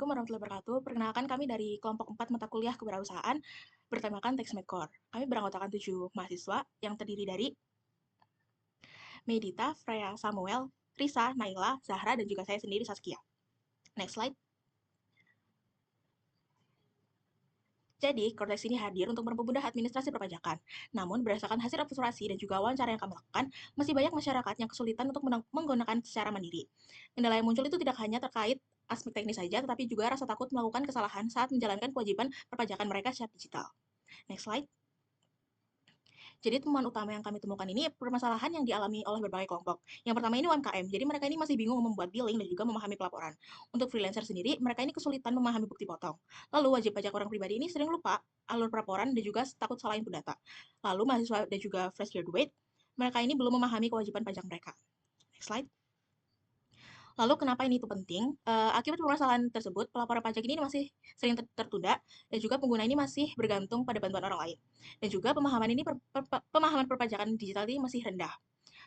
Assalamualaikum warahmatullahi wabarakatuh. Perkenalkan kami dari kelompok 4 mata kuliah Kewirausahaan bertemakan TextMedCore. Kami beranggotakan 7 mahasiswa yang terdiri dari Medita, Freya Samuel, Risa, Naila, Zahra, dan juga saya sendiri Saskia. Next slide. Jadi, Cortex ini hadir untuk mempermudah administrasi perpajakan. Namun, berdasarkan hasil observasi dan juga wawancara yang kami lakukan, masih banyak masyarakat yang kesulitan untuk menggunakan secara mandiri. Kendala yang muncul itu tidak hanya terkait aspek teknis saja, tetapi juga rasa takut melakukan kesalahan saat menjalankan kewajiban perpajakan mereka secara digital. Next slide. Jadi temuan utama yang kami temukan ini permasalahan yang dialami oleh berbagai kelompok. Yang pertama ini UMKM, jadi mereka ini masih bingung membuat billing dan juga memahami pelaporan. Untuk freelancer sendiri, mereka ini kesulitan memahami bukti potong. Lalu wajib pajak orang pribadi ini sering lupa alur pelaporan dan juga takut salah input data. Lalu mahasiswa dan juga fresh graduate, mereka ini belum memahami kewajiban pajak mereka. Next slide. Lalu kenapa ini itu penting? Akibat permasalahan tersebut, pelaporan pajak ini masih sering tertunda dan juga pengguna ini masih bergantung pada bantuan orang lain. Dan juga pemahaman perpajakan digital ini masih rendah.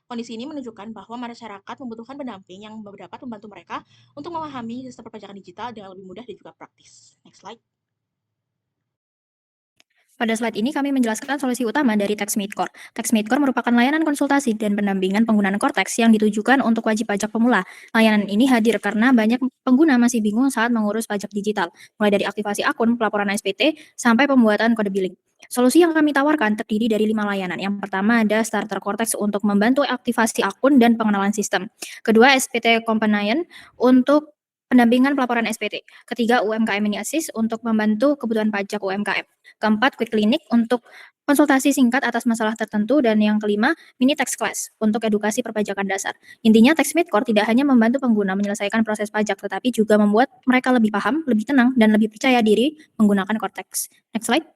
Kondisi ini menunjukkan bahwa masyarakat membutuhkan pendamping yang dapat membantu mereka untuk memahami sistem perpajakan digital dengan lebih mudah dan juga praktis. Next slide. Pada slide ini kami menjelaskan solusi utama dari TextMateCore. TextMateCore merupakan layanan konsultasi dan pendampingan penggunaan Cortex yang ditujukan untuk wajib pajak pemula. Layanan ini hadir karena banyak pengguna masih bingung saat mengurus pajak digital, mulai dari aktivasi akun, pelaporan SPT, sampai pembuatan kode billing. Solusi yang kami tawarkan terdiri dari 5 layanan. Yang pertama ada Starter Cortex untuk membantu aktivasi akun dan pengenalan sistem. Kedua, SPT Companion untuk pendampingan pelaporan SPT. Ketiga, UMKM Mini Assist untuk membantu kebutuhan pajak UMKM. Keempat, Quick Clinic untuk konsultasi singkat atas masalah tertentu. Dan yang kelima, Mini Tax Class untuk edukasi perpajakan dasar. Intinya, TextMateCore tidak hanya membantu pengguna menyelesaikan proses pajak, tetapi juga membuat mereka lebih paham, lebih tenang, dan lebih percaya diri menggunakan Cortex. Next slide.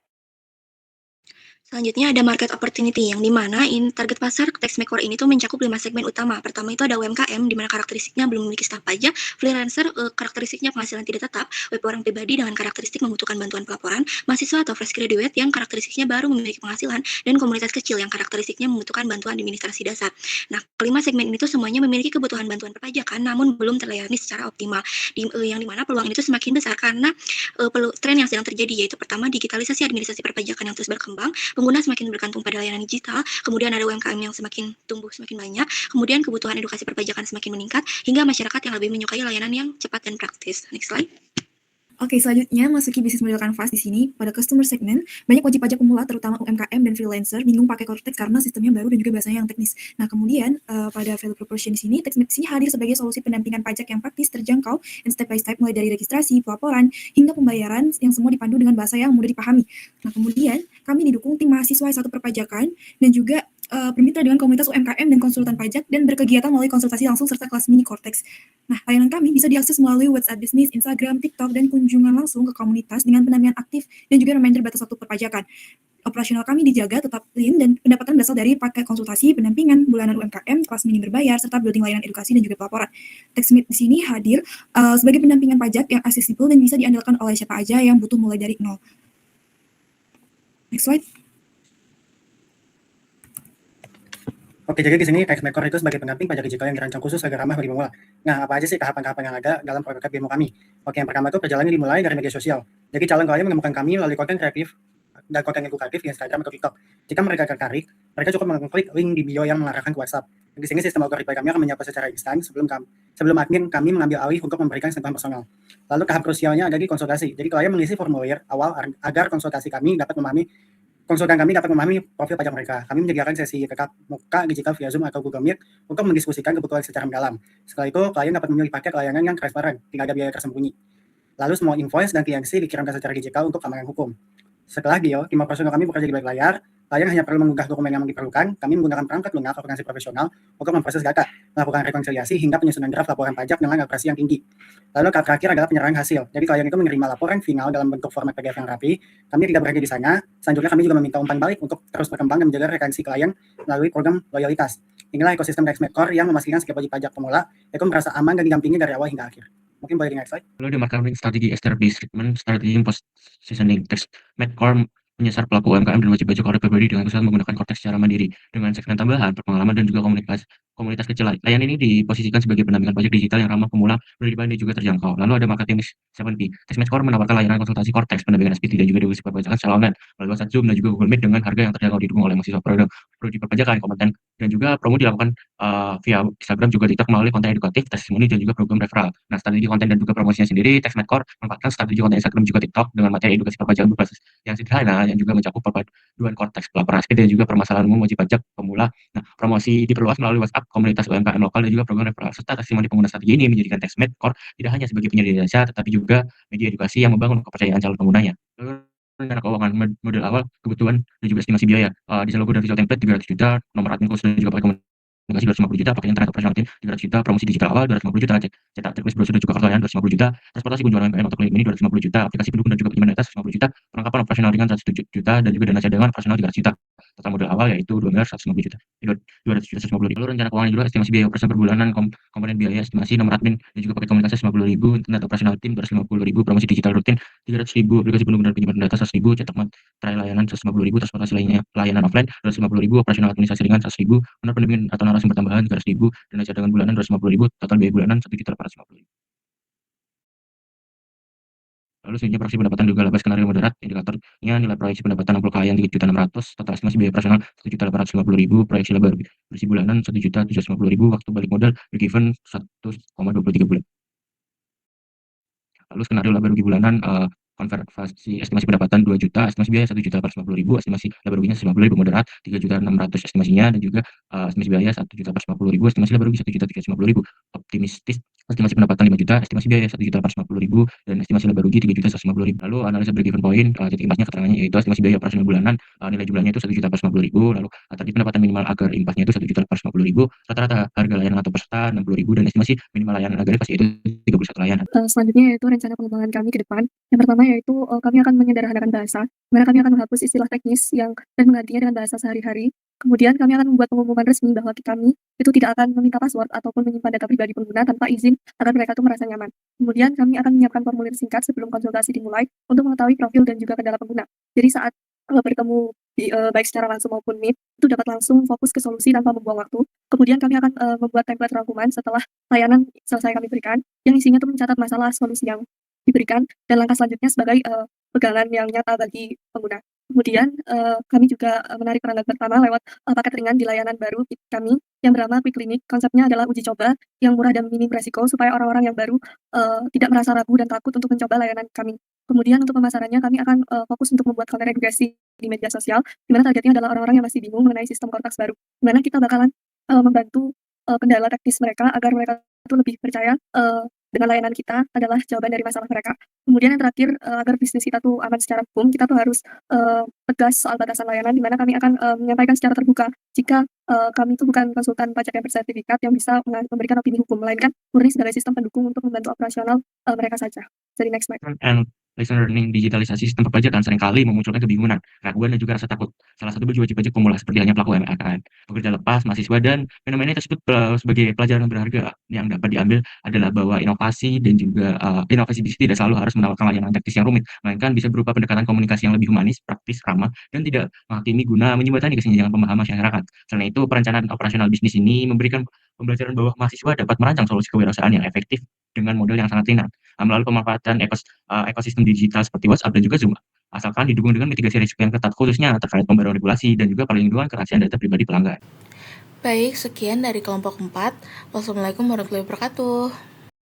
Selanjutnya ada market opportunity, yang dimana target pasar TextMateCore ini tuh mencakup 5 segmen utama. Pertama itu ada UMKM, di mana karakteristiknya belum memiliki staf pajak, freelancer, karakteristiknya penghasilan tidak tetap, web orang pribadi dengan karakteristik membutuhkan bantuan pelaporan, mahasiswa atau fresh graduate yang karakteristiknya baru memiliki penghasilan, dan komunitas kecil yang karakteristiknya membutuhkan bantuan administrasi dasar. Nah, kelima segmen ini tuh semuanya memiliki kebutuhan bantuan perpajakan, namun belum terlayani secara optimal. Yang dimana peluang itu semakin besar karena tren yang sedang terjadi, yaitu pertama digitalisasi administrasi perpajakan yang terus berkembang, pengguna semakin bergantung pada layanan digital, kemudian ada UMKM yang semakin tumbuh semakin banyak, kemudian kebutuhan edukasi perpajakan semakin meningkat, hingga masyarakat yang lebih menyukai layanan yang cepat dan praktis. Next slide. Oke, selanjutnya masuki bisnis model Canvas di sini pada customer segment, banyak wajib pajak pemula terutama UMKM dan freelancer bingung pakai Cortex karena sistemnya baru dan juga bahasanya yang teknis. Nah, kemudian pada value proposition di sini, TextMate sini hadir sebagai solusi pendampingan pajak yang praktis, terjangkau, dan step by step mulai dari registrasi, pelaporan, hingga pembayaran yang semua dipandu dengan bahasa yang mudah dipahami. Nah, kemudian kami didukung tim mahasiswa S1 perpajakan dan juga bermitra dengan komunitas UMKM dan konsultan pajak dan berkegiatan melalui konsultasi langsung serta kelas mini Cortex. Nah, layanan kami bisa diakses melalui WhatsApp Business, Instagram, TikTok, dan kunjungan langsung ke komunitas dengan pendampingan aktif dan juga reminder batas waktu perpajakan. Operasional kami dijaga tetap lean dan pendapatan berasal dari paket konsultasi, pendampingan, bulanan UMKM, kelas mini berbayar, serta building layanan edukasi dan juga pelaporan. TextMate di sini hadir sebagai pendampingan pajak yang aksesibel dan bisa diandalkan oleh siapa aja yang butuh mulai dari nol. Next slide. Oke, jadi di sini TextMateCore itu sebagai pendamping pajak digital yang dirancang khusus agar ramah bagi pemula. Nah, apa aja sih tahapan-tahapan yang ada dalam program demo kami? Oke, yang pertama itu perjalanannya dimulai dari media sosial. Jadi calon klien menemukan kami melalui konten kreatif dan konten edukatif di Instagram atau TikTok. Jika mereka tertarik, mereka cukup mengklik link di bio yang mengarahkan ke WhatsApp. Di sini sistem auto reply kami akan menyapa secara instan sebelum admin kami mengambil alih untuk memberikan sentuhan personal. Lalu tahap krusialnya ada di konsultasi. Jadi klien mengisi formulir awal agar konsultan kami dapat memahami profil pajak mereka. Kami menyediakan sesi tetap muka digital via Zoom atau Google Meet untuk mendiskusikan kebutuhan secara mendalam. Setelah itu, klien dapat memilih paket layanan yang transparan, tidak ada biaya tersembunyi. Lalu semua invoice dan TNC dikirimkan secara digital untuk keamanan hukum. Setelah deal, tim operasional kami bekerja di balik layar. Klien hanya perlu mengunggah dokumen yang diperlukan. Kami menggunakan perangkat lunak aplikasi profesional untuk memproses data, melakukan rekonsiliasi hingga penyusunan draft laporan pajak dengan akurasi yang tinggi. Lalu tahap terakhir adalah penyerahan hasil. Jadi klien itu menerima laporan final dalam bentuk format PDF yang rapi. Kami tidak berhenti di sana. Selanjutnya kami juga meminta umpan balik untuk terus berkembang dan menjaga retensi klien melalui program loyalitas. Inilah ekosistem TextMateCore yang memastikan setiap wajib pajak pemula itu merasa aman dan didampingi dari awal hingga akhir. Mungkin boleh di next slide. Lalu di marketing strategi STRB treatment, strategi positioning TextMateCore menyasar pelaku UMKM dan wajib pajak orang pribadi dengan usaha menggunakan Cortex secara mandiri dengan segmen tambahan, pengalaman dan juga komunitas kecil. Layanan ini diposisikan sebagai pendampingan pajak digital yang ramah pemula, berlibat dan juga terjangkau. Lalu ada marketing 7P. TaxMateCore menawarkan layanan konsultasi Cortex, pendampingan SPT dan juga divisi perpajakan secara online melalui WhatsApp, Zoom, dan juga Google Meet dengan harga yang terjangkau, didukung oleh mahasiswa program prodi perpajakan, kompeten, dan juga promo dilakukan via Instagram juga TikTok melalui konten edukatif, testimoni, dan juga program referral. Nah, strategi konten dan juga promosinya sendiri, TaxMateCore memanfaatkan strategi konten Instagram juga TikTok dengan materi edukasi perpajakan berbasis yang sederhana yang juga mencakup perpaduan Cortex, pelaporan SPT, dan juga permasalahan umum wajib pajak pemula. Nah, promosi diperluas melalui WhatsApp, komunitas UMKM lokal, dan juga program referral, serta testimoni pengguna strategi ini menjadikan TaxMateCore tidak hanya sebagai penyedia jasa, tetapi juga media edukasi yang membangun kepercayaan calon penggunanya. Lalu rencana keuangan modal awal, kebutuhan, dan juga estimasi biaya. Desain logo dan visual template 300 juta, nomor admin khusus dan juga pakai komunikasi 250 juta, pakai internet operasional tim 300 juta, promosi digital awal 250 juta, cetak checklist brosur dan juga kartu layanan 250 juta, transportasi kunjungan UMKM atau klinik mini 250 juta, aplikasi pendukung dan juga pinjaman data 150 juta, perlengkapan operasional ringan 100 juta, dan juga dana cadangan operasional 300 juta. Total modal awal yaitu 2.150 juta. 200 juta 150 ribu. Lalu rencana keuangan juga estimasi biaya operasional per bulanan, komponen biaya estimasi nomor admin dan juga paket komunikasi 50 ribu, internet operasional tim 250 ribu, promosi digital rutin 300 ribu, aplikasi pendukung dan pinjaman data 100 ribu, cetak materai layanan 150 ribu, transportasi lainnya layanan offline 250 ribu, operasional administrasi ringan 100 ribu, honor pendampingan atau narasumber tambahan 300 ribu, dana cadangan bulanan 250 ribu, total biaya bulanan 1.850 ribu. Lalu selanjutnya proyeksi pendapatan juga laba skenario moderat, indikatornya nilai proyeksi pendapatan 60 klien 3.600.000, total estimasi biaya operasional 1.850.000, proyeksi laba bersih bulanan 1.750.000, waktu balik modal break even 1,23 bulan. Lalu skenario laba rugi bulanan, konversi estimasi pendapatan 2 juta, estimasi biaya 1.450.000, estimasi laba ruginya 50.000 moderat, 3.600.000 estimasinya, dan juga estimasi biaya 1.450.000, estimasi laba rugi 1.350.000, optimistis estimasi pendapatan 5 juta, estimasi biaya 1.850.000, dan estimasi laba rugi 3.150.000. Lalu analisa break even point, titik impasnya keterangannya yaitu estimasi biaya operasional bulanan, nilai jumlahnya itu 1.850.000, lalu target pendapatan minimal agar impasnya itu 1.850.000, rata-rata harga layanan atau peserta 60.000, dan estimasi minimal layanan agar impasnya itu 31 layanan. Selanjutnya yaitu rencana pengembangan kami ke depan. Yang pertama yaitu kami akan menyederhanakan bahasa, di mana kami akan menghapus istilah teknis dan menggantinya dengan bahasa sehari-hari. Kemudian kami akan membuat pengumuman resmi bahwa kami itu tidak akan meminta password ataupun menyimpan data pribadi pengguna tanpa izin agar mereka tuh merasa nyaman. Kemudian kami akan menyiapkan formulir singkat sebelum konsultasi dimulai untuk mengetahui profil dan juga kendala pengguna. Jadi saat bertemu baik secara langsung maupun Meet, itu dapat langsung fokus ke solusi tanpa membuang waktu. Kemudian kami akan membuat template rangkuman setelah layanan selesai kami berikan, yang isinya tuh mencatat masalah solusi yang diberikan dan langkah selanjutnya sebagai pegangan yang nyata bagi pengguna. Kemudian kami juga menarik pelanggan pertama lewat paket ringan di layanan baru kami yang bernama Quick Clinic. Konsepnya adalah uji coba yang murah dan minim resiko supaya orang-orang yang baru tidak merasa ragu dan takut untuk mencoba layanan kami. Kemudian untuk pemasarannya kami akan fokus untuk membuat konten edukasi di media sosial, di mana targetnya adalah orang-orang yang masih bingung mengenai sistem Cortex baru. Di mana kita bakalan membantu kendala teknis mereka agar mereka itu lebih percaya dengan layanan kita adalah jawaban dari masalah mereka. Kemudian yang terakhir, agar bisnis kita tuh aman secara hukum, kita tuh harus tegas soal batasan layanan, di mana kami akan menyampaikan secara terbuka jika kami itu bukan konsultan pajak yang bersertifikat yang bisa memberikan opini hukum, melainkan murni sebagai sistem pendukung untuk membantu operasional mereka saja. Jadi next slide. And lesson learning digitalisasi sistem perpajakan seringkali memunculkan kebingungan, keraguan, dan juga rasa takut. Salah satu wajib pajak pemula seperti halnya pelaku UMKM, pekerja lepas, mahasiswa, dan fenomena ini tersebut sebagai pelajaran berharga yang dapat diambil adalah bahwa inovasi dan juga inovasi bisnis tidak selalu harus menawarkan layanan teknis yang rumit, melainkan bisa berupa pendekatan komunikasi yang lebih humanis, praktis, ramah, dan tidak menghakimi guna menjembatani kesenjangan pemahaman masyarakat. Selain itu, perencanaan operasional bisnis ini memberikan pembelajaran bahwa mahasiswa dapat merancang solusi kewirausahaan yang efektif dengan model yang sangat ringan, melalui pemanfaatan ekosistem digital seperti WhatsApp dan juga Zoom, asalkan didukung dengan mitigasi risiko yang ketat, khususnya terkait pembaruan regulasi dan juga perlindungan kerahasiaan data pribadi pelanggan. Baik, sekian dari kelompok 4. Wassalamualaikum warahmatullahi wabarakatuh.